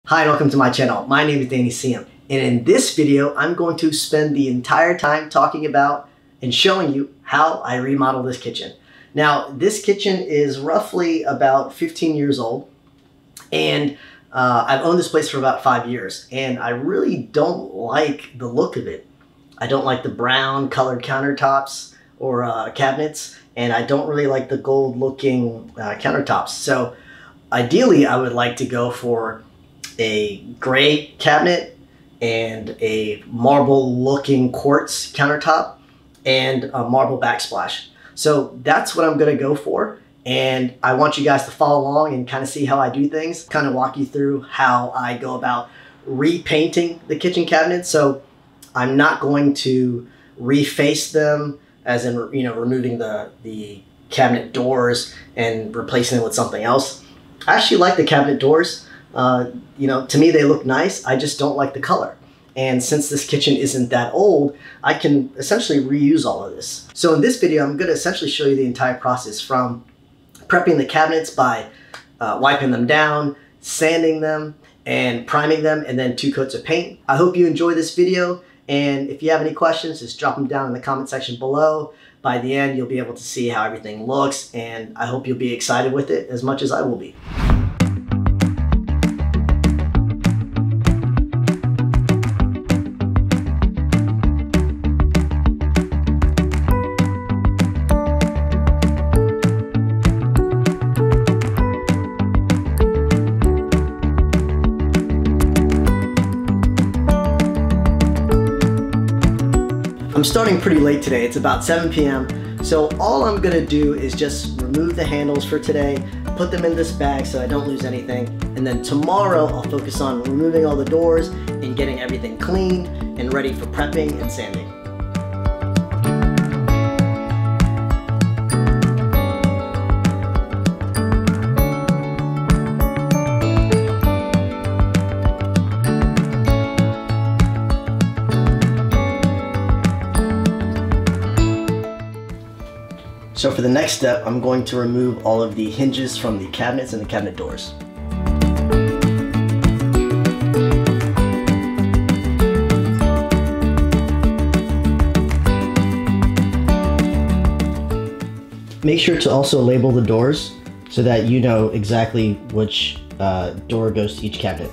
Hi and welcome to my channel. My name is Danny Siam, and in this video I'm going to spend the entire time talking about and showing you how I remodel this kitchen. Now this kitchen is roughly about 15 years old, and I've owned this place for about 5 years, and I really don't like the look of it. I don't like the brown colored countertops or cabinets, and I don't really like the gold looking countertops. So ideally I would like to go for a gray cabinet and a marble looking quartz countertop and a marble backsplash. So that's what I'm gonna go for, and I want you guys to follow along and kind of see how I do things, kind of walk you through how I go about repainting the kitchen cabinets. So I'm not going to reface them, as in, you know, removing the cabinet doors and replacing them with something else. I actually like the cabinet doors. You know, to me they look nice. I just don't like the color. And since this kitchen isn't that old, I can essentially reuse all of this. So in this video, I'm going to essentially show you the entire process from prepping the cabinets by wiping them down, sanding them, and priming them, and then 2 coats of paint. I hope you enjoy this video, and if you have any questions, just drop them down in the comment section below. By the end, you'll be able to see how everything looks, and I hope you'll be excited with it as much as I will be. I'm starting pretty late today. It's about 7 p.m. So all I'm gonna do is just remove the handles for today, put them in this bag so I don't lose anything, and then tomorrow I'll focus on removing all the doors and getting everything clean and ready for prepping and sanding. So for the next step, I'm going to remove all of the hinges from the cabinets and the cabinet doors. Make sure to also label the doors so that you know exactly which door goes to each cabinet.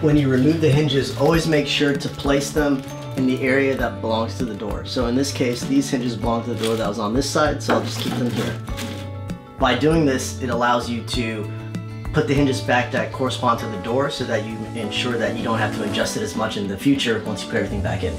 When you remove the hinges, always make sure to place them in the area that belongs to the door. So in this case, these hinges belong to the door that was on this side, so I'll just keep them here. By doing this, it allows you to put the hinges back that correspond to the door so that you ensure that you don't have to adjust it as much in the future once you put everything back in.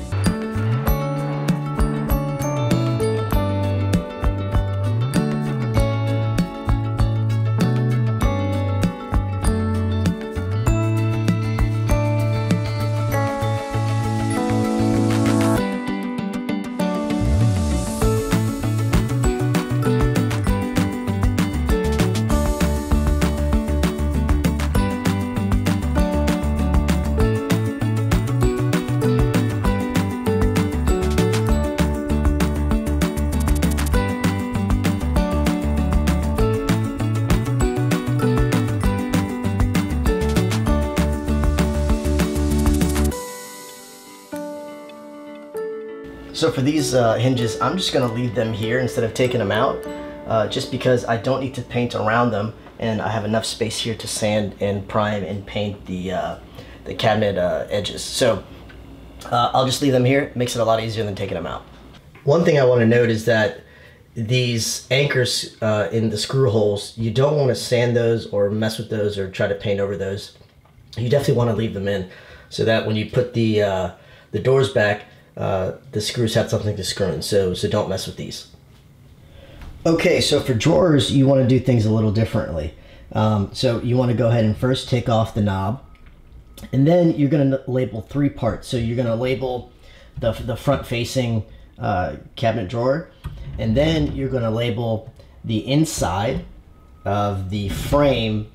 So for these hinges, I'm just going to leave them here instead of taking them out, just because I don't need to paint around them, and I have enough space here to sand and prime and paint the cabinet edges. So I'll just leave them here. It makes it a lot easier than taking them out. One thing I want to note is that these anchors in the screw holes, you don't want to sand those or mess with those or try to paint over those. You definitely want to leave them in so that when you put the doors back, the screws have something to screw in, so don't mess with these. Okay, so for drawers, you want to do things a little differently. So you want to go ahead and first take off the knob, and then you're going to label 3 parts. So you're going to label the front-facing cabinet drawer, and then you're going to label the inside of the frame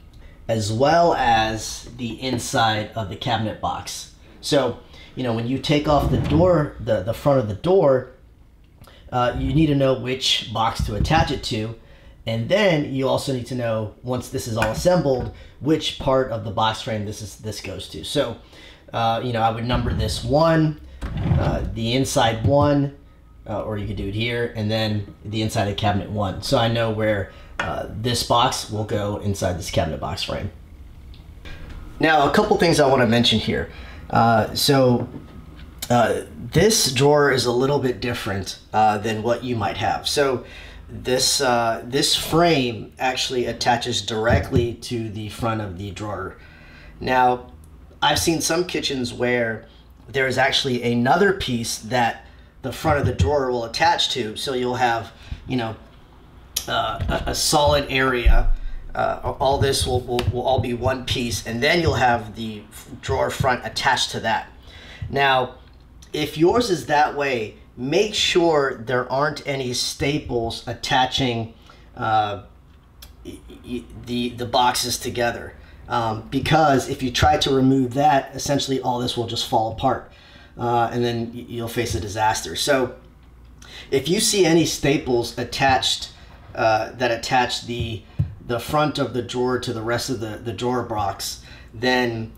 as well as the inside of the cabinet box. So, you know, when you take off the door, the front of the door, you need to know which box to attach it to, And then you also need to know, once this is all assembled, which part of the box frame this goes to. So, you know, I would number this 1, the inside 1, or you could do it here, and then the inside of cabinet 1. So I know where this box will go inside this cabinet box frame. Now, a couple things I want to mention here. This drawer is a little bit different than what you might have. So this frame actually attaches directly to the front of the drawer. Now, I've seen some kitchens where there is actually another piece that the front of the drawer will attach to. So you'll have, you know, a solid area. All this will all be one piece, and then you'll have the drawer front attached to that. Now, if yours is that way, make sure there aren't any staples attaching the boxes together, because if you try to remove that, essentially all this will just fall apart, and then you'll face a disaster. So if you see any staples attached that attach the front of the drawer to the rest of the drawer box, then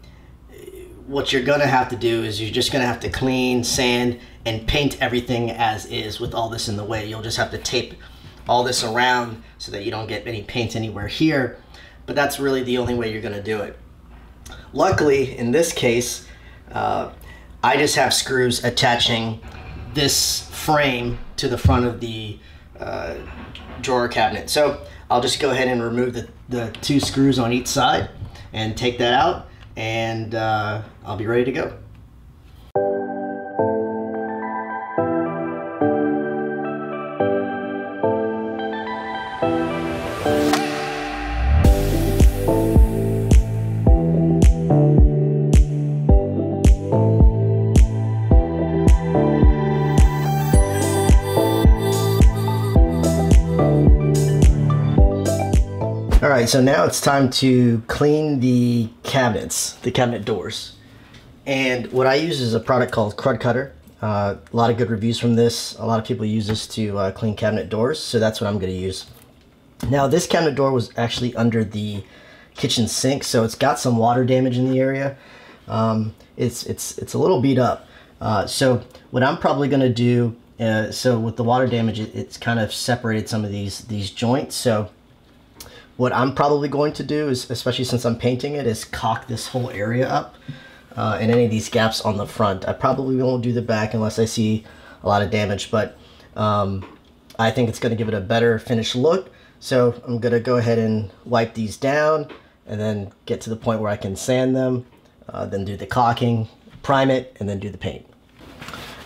what you're gonna have to do is you're just gonna have to clean, sand, and paint everything as is with all this in the way. You'll just have to tape all this around so that you don't get any paint anywhere here, but that's really the only way you're gonna do it. Luckily, in this case, I just have screws attaching this frame to the front of the drawer cabinet. So I'll just go ahead and remove the 2 screws on each side and take that out, and I'll be ready to go. All right, so now it's time to clean the cabinets, the cabinet doors. And what I use is a product called Crud Cutter. A lot of good reviews from this. A lot of people use this to clean cabinet doors, so that's what I'm going to use. Now, this cabinet door was actually under the kitchen sink, so it's got some water damage in the area. It's a little beat up. So what I'm probably going to do, so with the water damage, it's kind of separated some of these joints. So what I'm probably going to do is, especially since I'm painting it, is caulk this whole area up and any of these gaps on the front. I probably won't do the back unless I see a lot of damage, but I think it's going to give it a better finished look. So I'm going to go ahead and wipe these down and then get to the point where I can sand them, then do the caulking, prime it, and then do the paint.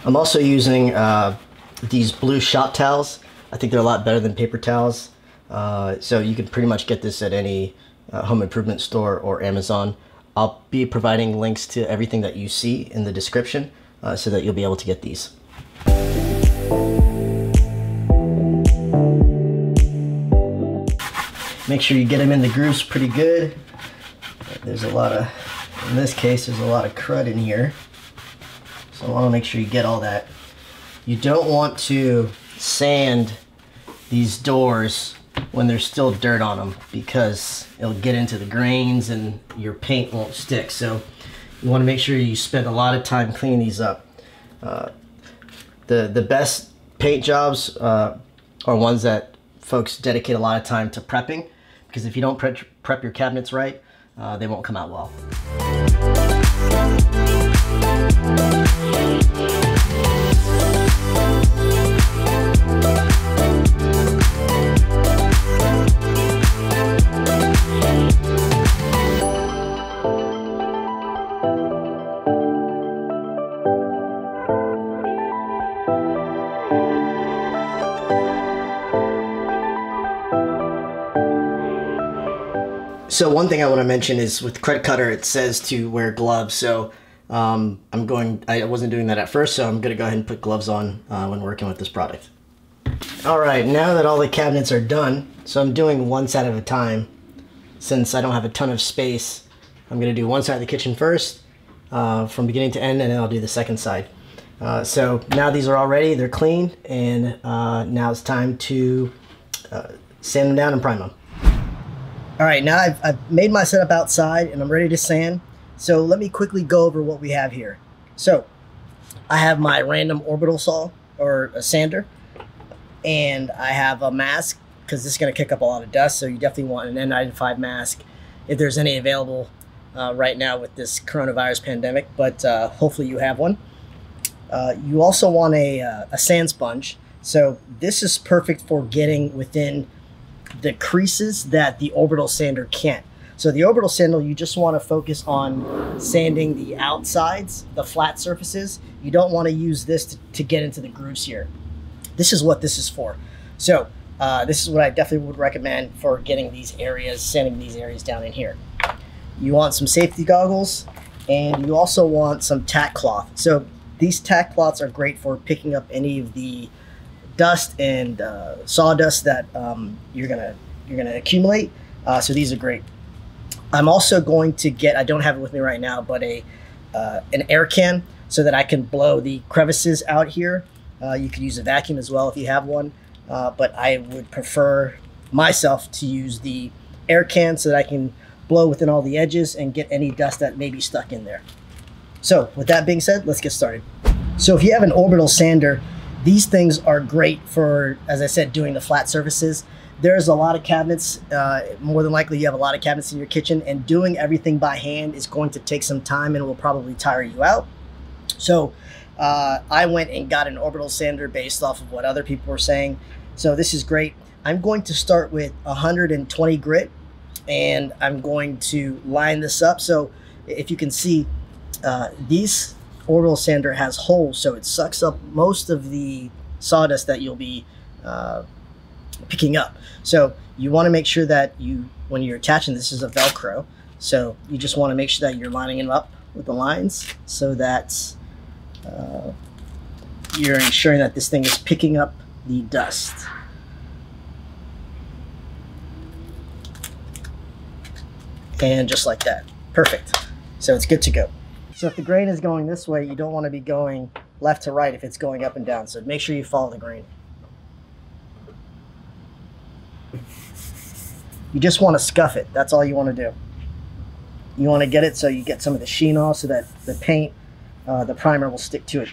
I'm also using these blue shop towels. I think they're a lot better than paper towels. So you can pretty much get this at any home improvement store or Amazon. I'll be providing links to everything that you see in the description so that you'll be able to get these. Make sure you get them in the grooves pretty good. There's a lot of, in this case, there's a lot of crud in here. So I want to make sure you get all that. You don't want to sand these doors when there's still dirt on them, because it'll get into the grains and your paint won't stick. So you want to make sure you spend a lot of time cleaning these up. The best paint jobs are ones that folks dedicate a lot of time to prepping, because if you don't prep your cabinets right, they won't come out well. So one thing I want to mention is with Crud Cutter, it says to wear gloves. So I wasn't doing that at first, so I'm going to go ahead and put gloves on when working with this product. All right, now that all the cabinets are done, so I'm doing one side at a time. Since I don't have a ton of space, I'm going to do one side of the kitchen first, from beginning to end, and then I'll do the second side. So now these are all ready, they're clean, and now it's time to sand them down and prime them. All right, now I've made my setup outside and I'm ready to sand. So let me quickly go over what we have here. So I have my random orbital saw or a sander, and I have a mask because this is going to kick up a lot of dust. So you definitely want an N95 mask if there's any available right now with this coronavirus pandemic, but hopefully you have one. You also want a sand sponge. So this is perfect for getting within the creases that the orbital sander can't. So the orbital sander, you just want to focus on sanding the outsides, the flat surfaces. You don't want to use this to get into the grooves here. This is what this is for. So this is what I definitely would recommend for getting these areas, sanding these areas down in here. You want some safety goggles, and you also want some tack cloth. So these tack cloths are great for picking up any of the dust and sawdust that you're gonna accumulate. So these are great. I'm also going to get, I don't have it with me right now, but an air can so that I can blow the crevices out here. You could use a vacuum as well if you have one, but I would prefer myself to use the air can so that I can blow within all the edges and get any dust that may be stuck in there. So with that being said, let's get started. So if you have an orbital sander, these things are great for, as I said, doing the flat surfaces. There's a lot of cabinets, more than likely you have a lot of cabinets in your kitchen, and doing everything by hand is going to take some time and will probably tire you out. So I went and got an orbital sander based off of what other people were saying. So this is great. I'm going to start with 120 grit, and I'm going to line this up. So if you can see, these orbital sander has holes, so it sucks up most of the sawdust that you'll be picking up. So you want to make sure that when you're attaching, this is a Velcro, so you just want to make sure that you're lining them up with the lines so that you're ensuring that this thing is picking up the dust. And just like that, perfect. So it's good to go. So if the grain is going this way, you don't want to be going left to right if it's going up and down. So make sure you follow the grain. You just want to scuff it. That's all you want to do. You want to get it so you get some of the sheen off so that the paint, the primer will stick to it.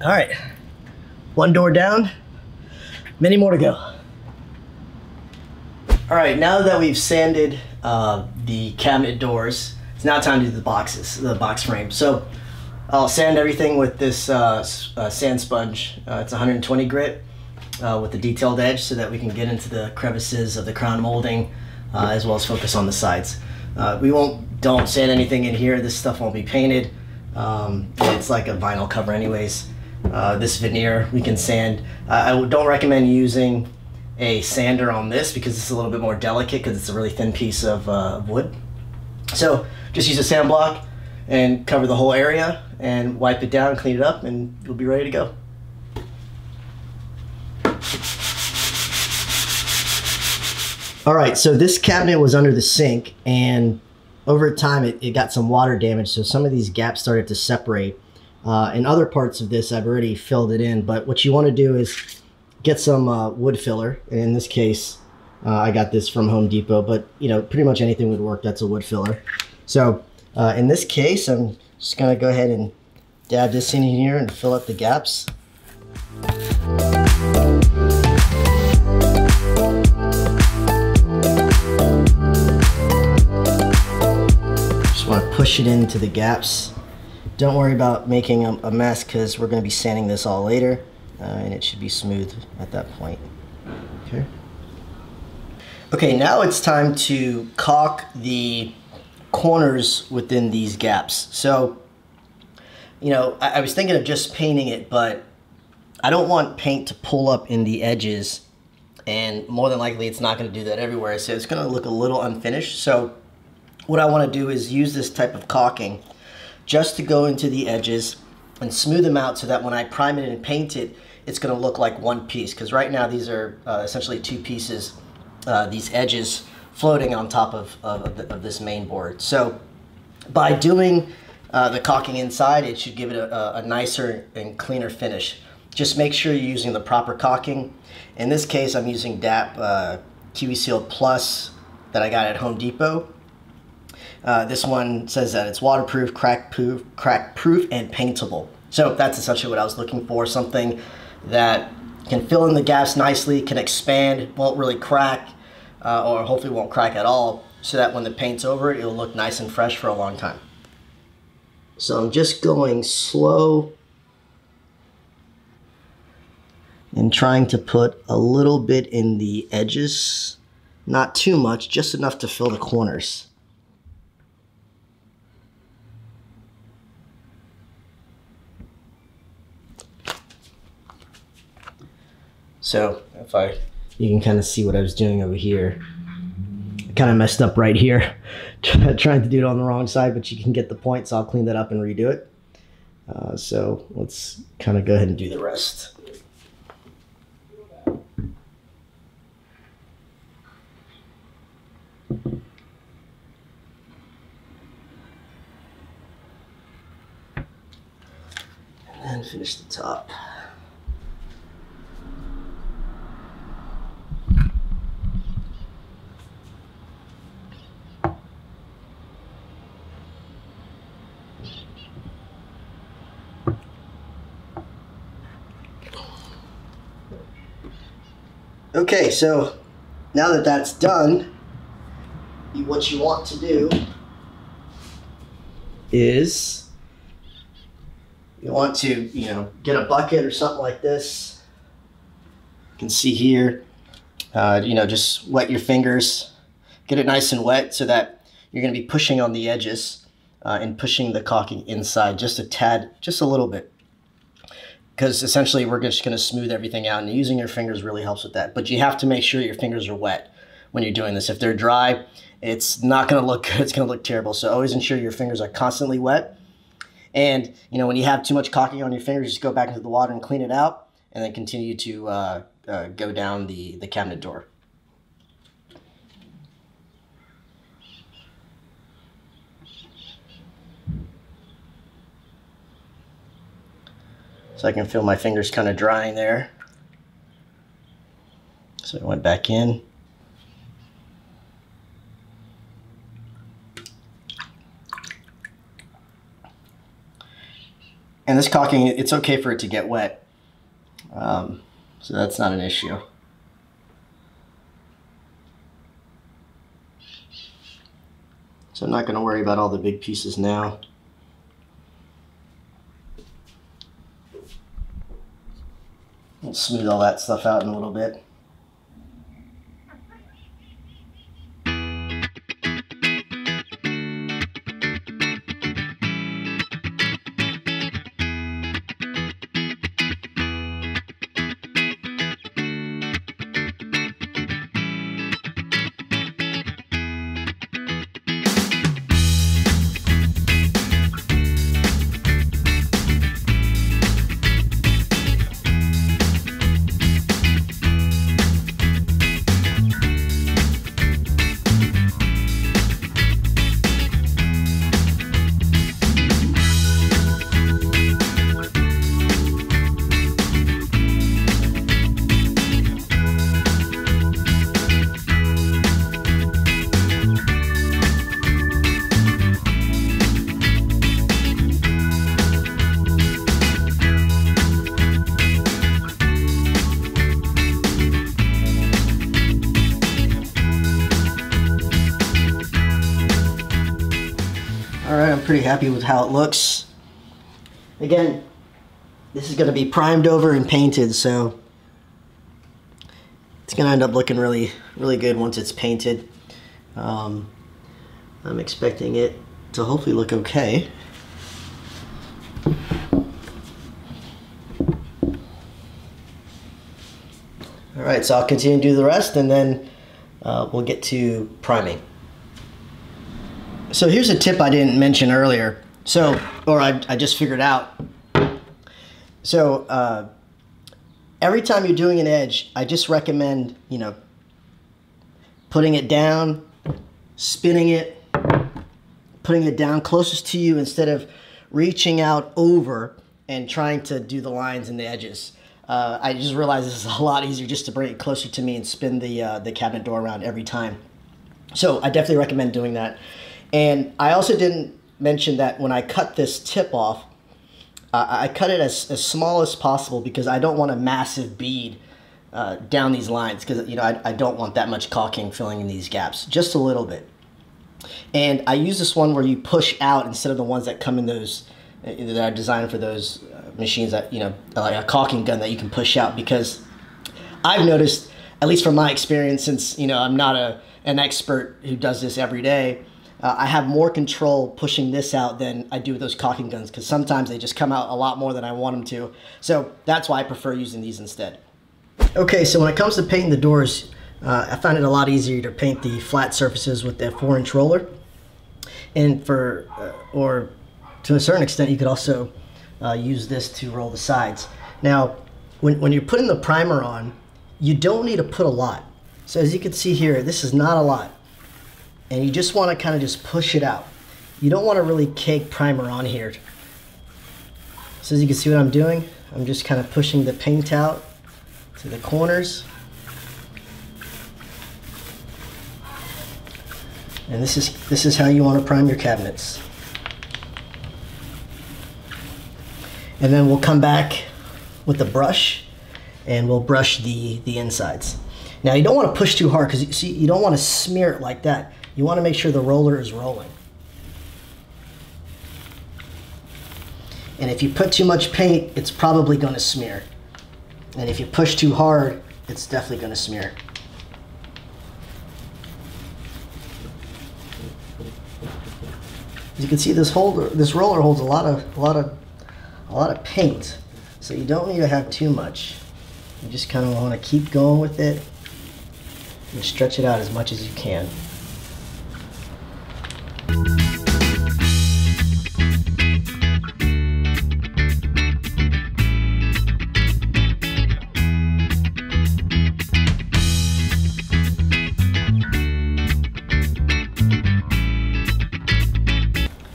All right, one door down, many more to go. All right, now that we've sanded the cabinet doors, it's now time to do the boxes, the box frame. So I'll sand everything with this sand sponge. It's 120 grit with the detailed edge so that we can get into the crevices of the crown molding as well as focus on the sides. Don't sand anything in here. This stuff won't be painted. It's like a vinyl cover anyways. This veneer we can sand. I don't recommend using a sander on this because it's a little bit more delicate because it's a really thin piece of wood. So just use a sand block and cover the whole area and wipe it down, clean it up, and you'll be ready to go. All right, so this cabinet was under the sink, and over time it got some water damage, so some of these gaps started to separate. In other parts of this, I've already filled it in, but what you want to do is get some wood filler. And in this case, I got this from Home Depot, but you know, pretty much anything would work that's a wood filler. So in this case, I'm just gonna go ahead and dab this in here and fill up the gaps. Just want to push it into the gaps. Don't worry about making a mess because we're going to be sanding this all later and it should be smooth at that point. Okay. Okay, now it's time to caulk the corners within these gaps. So, you know, I was thinking of just painting it, but I don't want paint to pull up in the edges, and more than likely it's not going to do that everywhere, so it's going to look a little unfinished. So what I want to do is use this type of caulking just to go into the edges and smooth them out so that when I prime it and paint it, it's going to look like one piece, because right now these are essentially two pieces, these edges floating on top of this main board. So by doing the caulking inside, it should give it a nicer and cleaner finish. Just make sure you're using the proper caulking. In this case, I'm using DAP Kiwi Seal Plus that I got at Home Depot. This one says that it's waterproof, crack-proof, and paintable. So that's essentially what I was looking for, something that can fill in the gaps nicely, can expand, won't really crack, or hopefully won't crack at all, so that when the paint's over it, it'll look nice and fresh for a long time. So I'm just going slow and trying to put a little bit in the edges, not too much, just enough to fill the corners. So you can kind of see what I was doing over here. I kind of messed up right here, trying to do it on the wrong side, but you can get the point, so I'll clean that up and redo it. So let's kind of go ahead and do the rest. And then finish the top. Okay, so now that that's done, what you want to do is you want to, get a bucket or something like this. You can see here, just wet your fingers, get it nice and wet so that you're going to be pushing on the edges and pushing the caulking inside just a tad, just a little bit. Because essentially we're just going to smooth everything out, and using your fingers really helps with that. But you have to make sure your fingers are wet when you're doing this. If they're dry, it's not going to look good. It's going to look terrible. So always ensure your fingers are constantly wet. And when you have too much caulking on your fingers, just go back into the water and clean it out, and then continue to go down the cabinet door. So I can feel my fingers kind of drying there. So I went back in. And this caulking, it's okay for it to get wet. So that's not an issue. So I'm not going to worry about all the big pieces now. I'll smooth all that stuff out in a little bit. Alright, I'm pretty happy with how it looks. Again, this is going to be primed over and painted, so it's going to end up looking really good once it's painted. I'm expecting it to hopefully look okay. Alright, so I'll continue to do the rest and then we'll get to priming. So here's a tip I didn't mention earlier. I just figured out. So every time you're doing an edge, I just recommend, putting it down, spinning it, putting it down closest to you instead of reaching out over and trying to do the lines and the edges. I just realized this is a lot easier just to bring it closer to me and spin the cabinet door around every time. So I definitely recommend doing that. And I also didn't mention that when I cut this tip off, I cut it as small as possible because I don't want a massive bead down these lines because I don't want that much caulking filling in these gaps, just a little bit. And I use this one where you push out instead of the ones that come in those that are designed for those machines that like a caulking gun that you can push out, because I've noticed, at least from my experience, since I'm not an expert who does this every day, I have more control pushing this out than I do with those caulking guns, because sometimes they just come out a lot more than I want them to. So that's why I prefer using these instead. Okay, so when it comes to painting the doors, I find it a lot easier to paint the flat surfaces with the 4-inch roller. And or to a certain extent, you could also use this to roll the sides. Now, when you're putting the primer on, you don't need to put a lot. So as you can see here, this is not a lot. And you just want to kind of just push it out. You don't want to really cake primer on here. So as you can see what I'm doing, I'm just kind of pushing the paint out to the corners. And this is how you want to prime your cabinets. And then we'll come back with the brush and we'll brush the insides. Now you don't want to push too hard because you don't want to smear it like that. You want to make sure the roller is rolling. And if you put too much paint, it's probably going to smear. And if you push too hard, it's definitely going to smear. As you can see, this roller holds a lot of paint, so you don't need to have too much. You just kind of want to keep going with it and stretch it out as much as you can.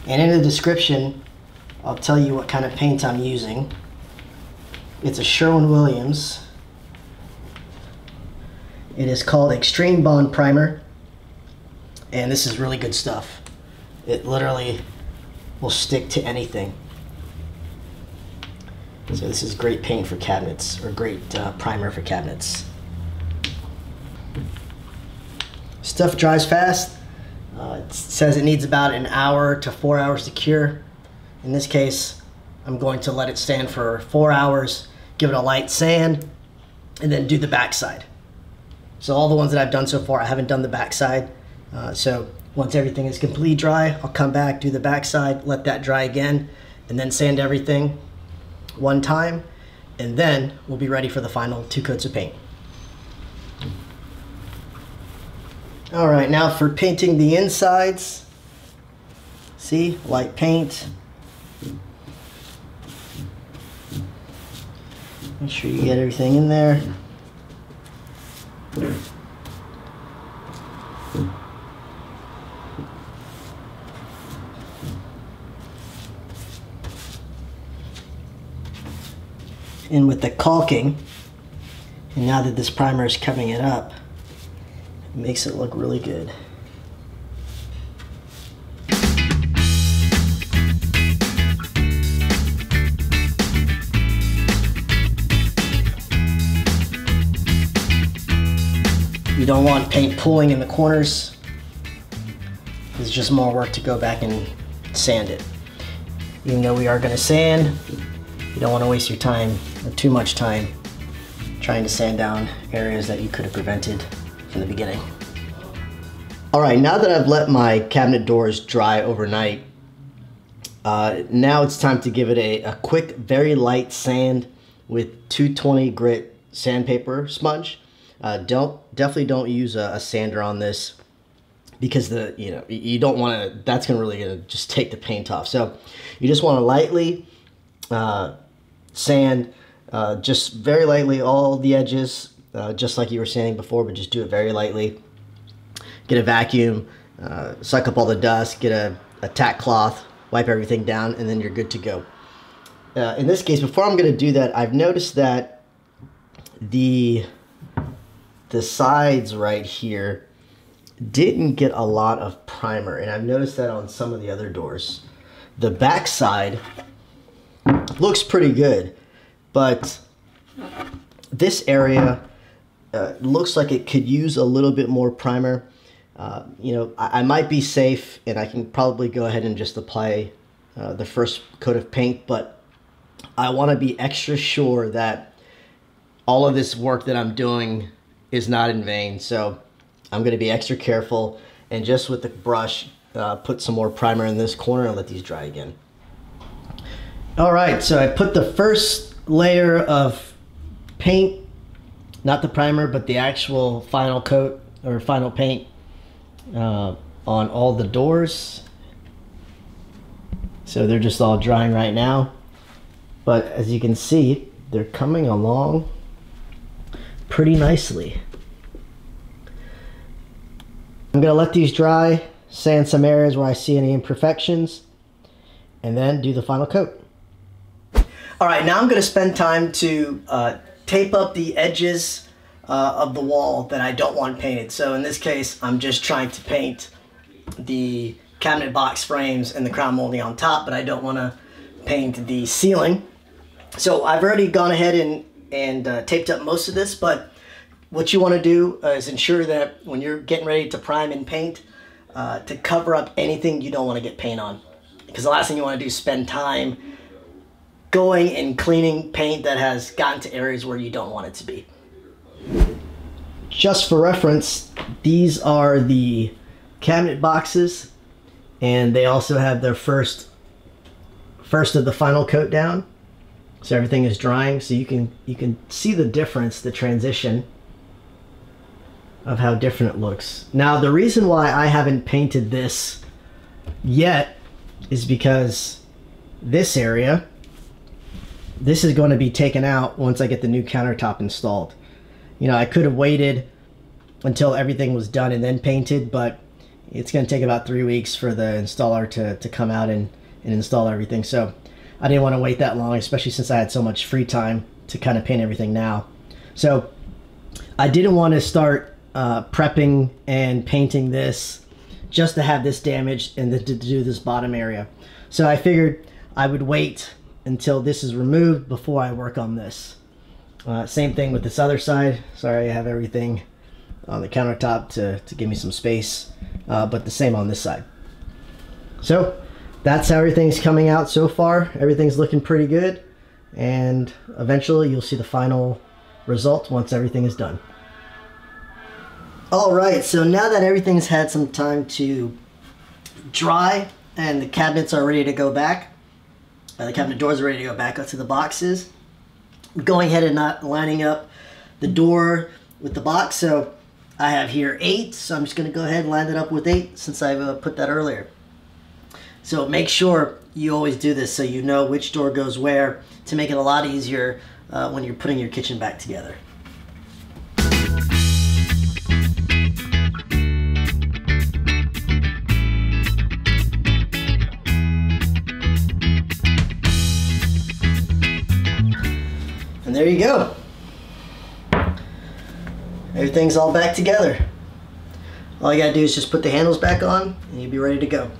And in the description, I'll tell you what kind of paint I'm using. It's a Sherwin Williams. It is called Extreme Bond Primer. And this is really good stuff. It literally will stick to anything. So this is great paint for cabinets, or great primer for cabinets. Stuff dries fast. It says it needs about an hour to 4 hours to cure. In this case, I'm going to let it stand for 4 hours, give it a light sand, and then do the backside. So all the ones that I've done so far, I haven't done the backside. So once everything is completely dry, I'll come back, do the backside, let that dry again, and then sand everything one time, and then we'll be ready for the final 2 coats of paint. All right, now for painting the insides. See, light paint. Make sure you get everything in there. And with the caulking, and now that this primer is covering it up, it makes it look really good. You don't want paint pooling in the corners. It's just more work to go back and sand it. Even though we are going to sand, you don't want to waste your time, or too much time, trying to sand down areas that you could have prevented from the beginning. All right, now that I've let my cabinet doors dry overnight, now it's time to give it a quick, very light sand with 220 grit sandpaper sponge. Definitely don't use a sander on this, because you don't want to. That's really gonna just take the paint off. So you just want to lightly sand, just very lightly, all the edges, just like you were sanding before, but just do it very lightly. Get a vacuum, suck up all the dust, get a tack cloth, wipe everything down, and then you're good to go. In this case, before I'm going to do that, I've noticed that the sides right here didn't get a lot of primer, and I've noticed that on some of the other doors. The back side looks pretty good, but this area looks like it could use a little bit more primer. I might be safe, and I can probably go ahead and just apply the first coat of paint, but I want to be extra sure that all of this work that I'm doing is not in vain. So I'm going to be extra careful, and just with the brush put some more primer in this corner and let these dry again. All right, so I put the first layer of paint, not the primer, but the actual final coat or final paint on all the doors. So they're just all drying right now, but as you can see, they're coming along pretty nicely. I'm gonna let these dry, sand some areas where I see any imperfections, and then do the final coat. All right, now I'm gonna spend time to tape up the edges of the wall that I don't want painted. So in this case, I'm just trying to paint the cabinet box frames and the crown molding on top, but I don't want to paint the ceiling. So I've already gone ahead and taped up most of this, but what you want to do is ensure that when you're getting ready to prime and paint, to cover up anything you don't want to get paint on. Because the last thing you want to do is spend time going and cleaning paint that has gotten to areas where you don't want it to be. Just for reference, these are the cabinet boxes, and they also have their first of the final coat down. So everything is drying, so you can see the difference, the transition of how different it looks. Now the reason why I haven't painted this yet is because this area, this is going to be taken out once I get the new countertop installed. You know, I could have waited until everything was done and then painted, but it's going to take about 3 weeks for the installer to come out and install everything. So I didn't want to wait that long, especially since I had so much free time to kind of paint everything now. So I didn't want to start prepping and painting this just to have this damaged and to do this bottom area. So I figured I would wait until this is removed before I work on this. Same thing with this other side. Sorry, I have everything on the countertop to give me some space, but the same on this side. So that's how everything's coming out so far. Everything's looking pretty good, and eventually you'll see the final result once everything is done. Alright, so now that everything's had some time to dry and the cabinets are ready to go back, the cabinet doors are ready to go back up to the boxes, I'm going ahead and not lining up the door with the box. So I have here 8, so I'm just going to go ahead and line it up with 8 since I've put that earlier. So make sure you always do this so you know which door goes where, to make it a lot easier when you're putting your kitchen back together. And there you go. Everything's all back together. All you gotta do is just put the handles back on and you'll be ready to go.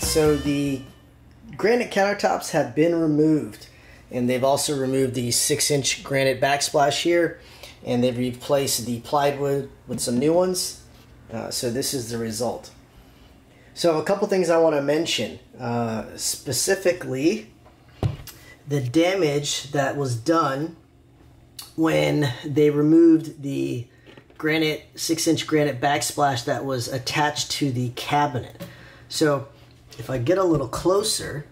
So the granite countertops have been removed, and they've also removed the 6-inch granite backsplash here, and they've replaced the plywood with some new ones. So this is the result. So a couple things I want to mention, specifically the damage that was done when they removed the granite 6-inch granite backsplash that was attached to the cabinet. So if I get a little closer,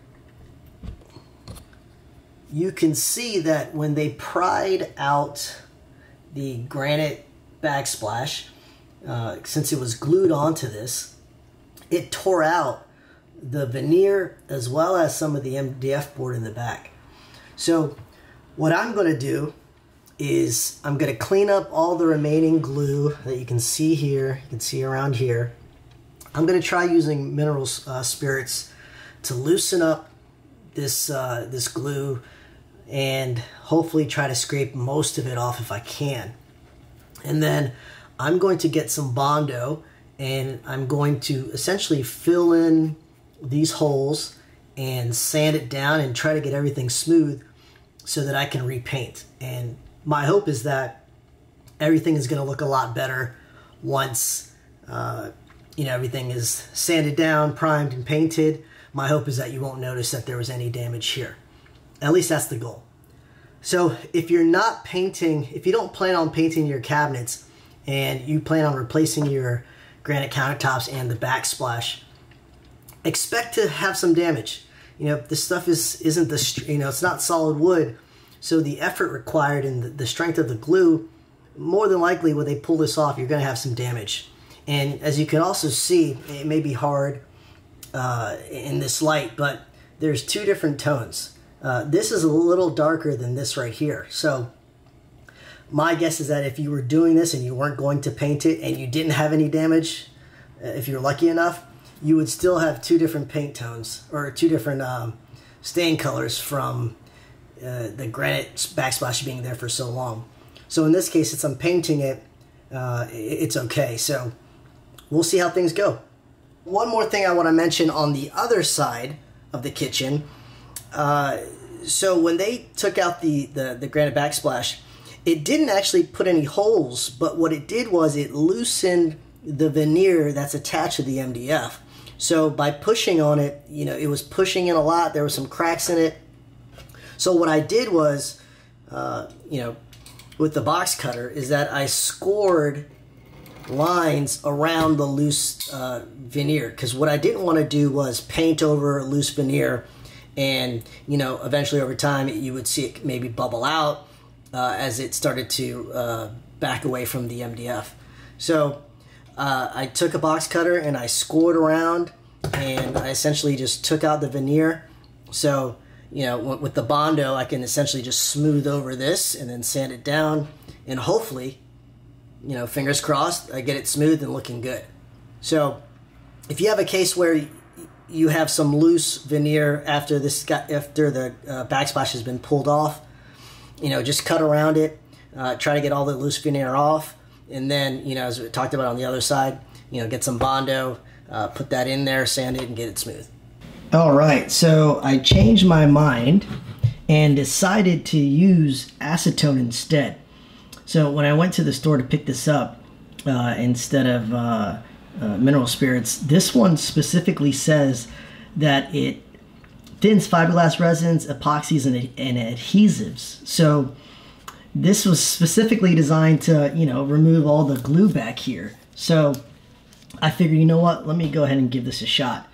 you can see that when they pried out the granite backsplash, since it was glued onto this, it tore out the veneer as well as some of the MDF board in the back. So what I'm going to do is I'm going to clean up all the remaining glue that you can see here, you can see around here. I'm going to try using mineral spirits to loosen up this this glue and hopefully try to scrape most of it off if I can. And then I'm going to get some Bondo and I'm going to essentially fill in these holes and sand it down and try to get everything smooth so that I can repaint. And my hope is that everything is going to look a lot better once you know, everything is sanded down, primed, and painted. My hope is that you won't notice that there was any damage here. At least that's the goal. So if you're not painting, if you don't plan on painting your cabinets and you plan on replacing your granite countertops and the backsplash, expect to have some damage. You know, this stuff isn't the, you know, it's not solid wood, so the effort required and the strength of the glue, more than likely when they pull this off, you're going to have some damage. And as you can also see, it may be hard in this light, but there's 2 different tones. This is a little darker than this right here. So my guess is that if you were doing this and you weren't going to paint it and you didn't have any damage, if you're lucky enough, you would still have 2 different paint tones or 2 different stain colors from the granite backsplash being there for so long. So in this case, since I'm painting it, it's okay. So we'll see how things go. One more thing I want to mention on the other side of the kitchen. So when they took out the granite backsplash, it didn't actually put any holes, but what it did was it loosened the veneer that's attached to the MDF. So by pushing on it, you know, it was pushing in a lot. There were some cracks in it. So what I did was, you know, with the box cutter, is that I scored lines around the loose veneer, because what I didn't want to do was paint over loose veneer, and you know, eventually over time you would see it maybe bubble out as it started to back away from the MDF. So I took a box cutter and I scored around, and I essentially just took out the veneer. So you know, with the Bondo, I can essentially just smooth over this and then sand it down, and hopefully, you know, fingers crossed, I get it smooth and looking good. So if you have a case where you have some loose veneer after the backsplash has been pulled off, you know, just cut around it, try to get all the loose veneer off, and then, you know, as we talked about on the other side, you know, get some Bondo, put that in there, sand it, and get it smooth. All right, so I changed my mind and decided to use acetone instead. So when I went to the store to pick this up, instead of mineral spirits, this one specifically says that it thins fiberglass resins, epoxies, and adhesives. So this was specifically designed to, you know, remove all the glue back here. So I figured, you know what, let me go ahead and give this a shot.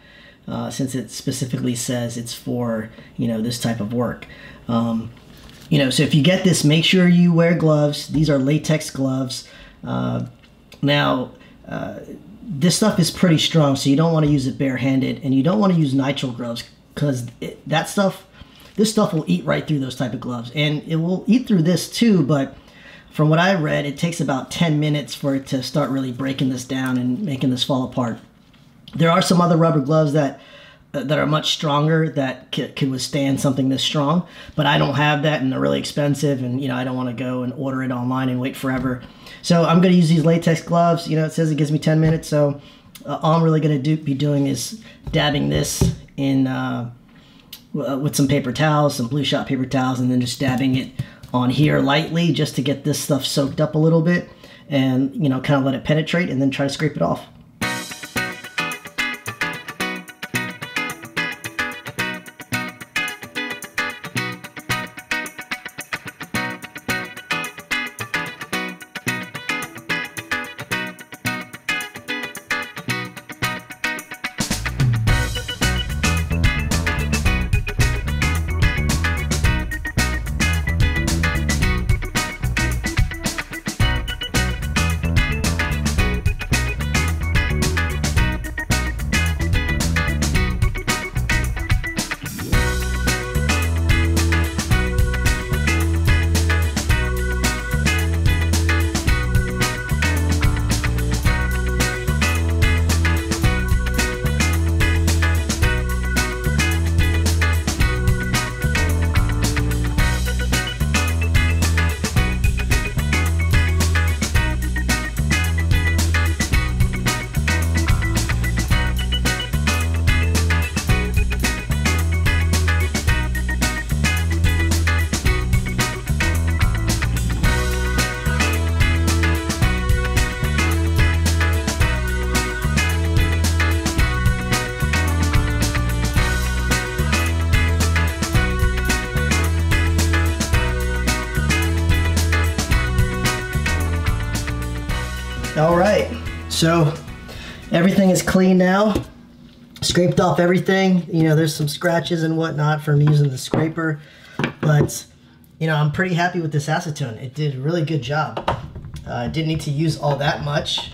Since it specifically says it's for, you know, this type of work. You know, so if you get this, make sure you wear gloves. These are latex gloves. Now, this stuff is pretty strong, so you don't want to use it barehanded, and you don't want to use nitrile gloves, because this stuff will eat right through those type of gloves, and it will eat through this too. But from what I read, it takes about 10 minutes for it to start really breaking this down and making this fall apart. There are some other rubber gloves that are much stronger that can withstand something this strong, but I don't have that, and they're really expensive, and you know, I don't want to go and order it online and wait forever. So I'm going to use these latex gloves. You know, it says it gives me 10 minutes, so all I'm really going to be doing is dabbing this in with some paper towels, some Blue Shot paper towels, and then just dabbing it on here lightly just to get this stuff soaked up a little bit, and you know, kind of let it penetrate, and then try to scrape it off. All right, so everything is clean now. Scraped off everything. You know, there's some scratches and whatnot from using the scraper, but you know, I'm pretty happy with this acetone. It did a really good job. Didn't need to use all that much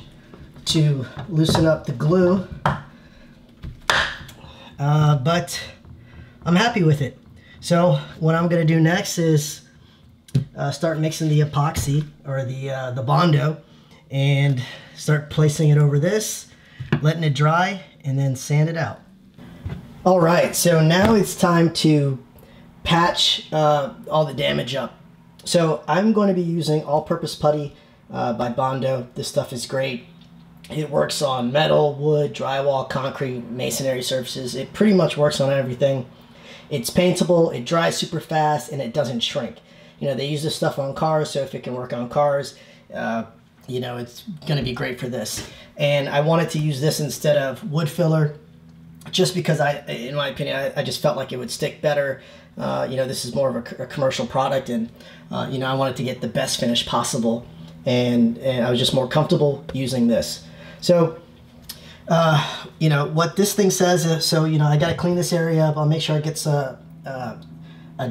to loosen up the glue, but I'm happy with it. So what I'm gonna do next is start mixing the epoxy, or the Bondo, and start placing it over this, letting it dry, and then sand it out. All right, so now it's time to patch all the damage up. So I'm going to be using all-purpose putty by Bondo. This stuff is great. It works on metal, wood, drywall, concrete, masonry surfaces. It pretty much works on everything. It's paintable, it dries super fast, and it doesn't shrink. You know, they use this stuff on cars, so if it can work on cars, you know, it's going to be great for this. And I wanted to use this instead of wood filler, just because in my opinion, I just felt like it would stick better. You know, this is more of a commercial product, and you know, I wanted to get the best finish possible, and I was just more comfortable using this. So, you know, what this thing says is, so, you know, I got to clean this area up. I'll make sure it gets a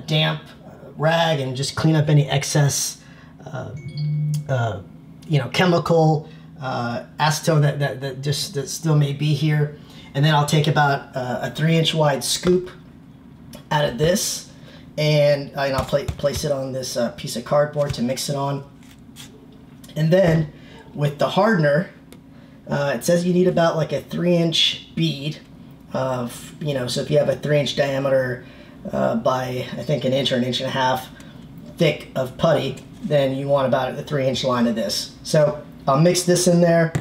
damp rag and just clean up any excess, you know, chemical, acetone that still may be here. And then I'll take about a 3-inch wide scoop out of this, and I'll place it on this piece of cardboard to mix it on. And then with the hardener, it says you need about like a 3-inch bead of, you know, so if you have a 3-inch diameter by I think an inch or an inch and a half thick of putty, then you want about a 3-inch line of this. So I'll mix this in there.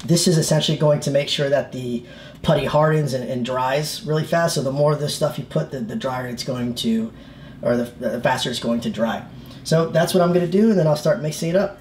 This is essentially going to make sure that the putty hardens and dries really fast. So the more of this stuff you put, the drier it's going to, or the faster it's going to dry. So that's what I'm going to do, and then I'll start mixing it up.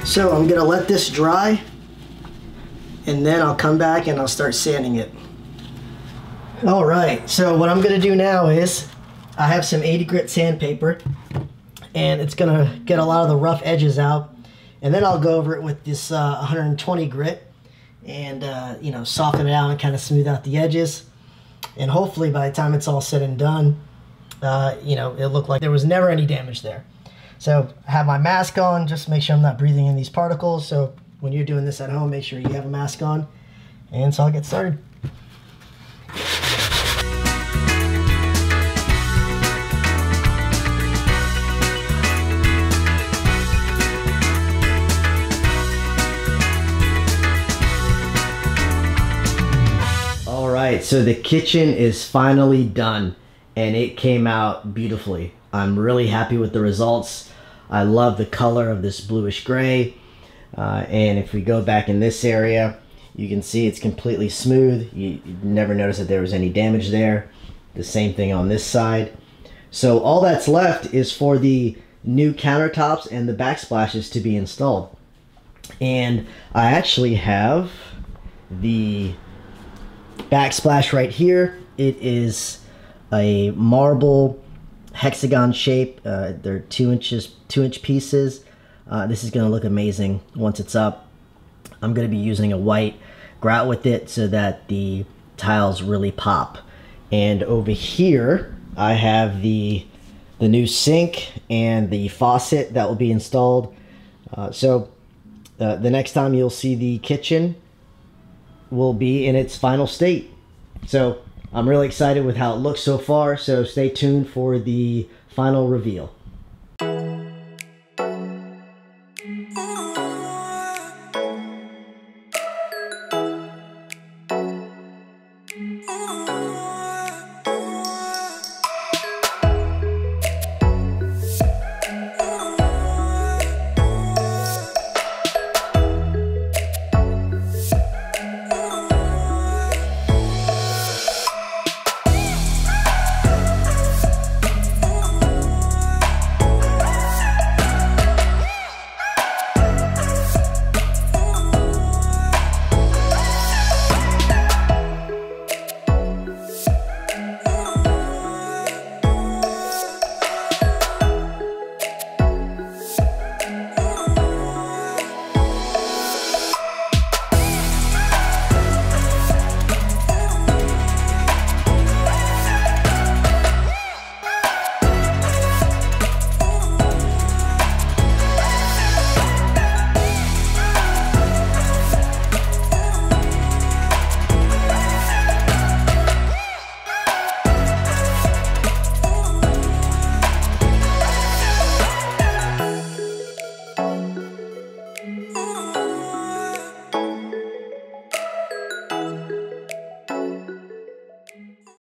So I'm gonna let this dry, and then I'll come back and I'll start sanding it. All right, so what I'm gonna do now is I have some 80 grit sandpaper, and it's gonna get a lot of the rough edges out, and then I'll go over it with this 120 grit and you know, soften it out and kind of smooth out the edges. And hopefully by the time it's all said and done, you know, it'll look like there was never any damage there. So I have my mask on, just to make sure I'm not breathing in these particles. So when you're doing this at home, make sure you have a mask on. And so I'll get started. All right, so the kitchen is finally done, and it came out beautifully. I'm really happy with the results. I love the color of this bluish gray. And if we go back in this area, you can see it's completely smooth. You never noticed that there was any damage there. The same thing on this side. So all that's left is for the new countertops and the backsplashes to be installed. And I actually have the backsplash right here. It is a marble hexagon shape. They're 2-inch pieces. This is going to look amazing once it's up. I'm going to be using a white grout with it so that the tiles really pop. And over here I have the new sink and the faucet that will be installed. So the next time you'll see the kitchen will be in its final state. So I'm really excited with how it looks so far, so stay tuned for the final reveal.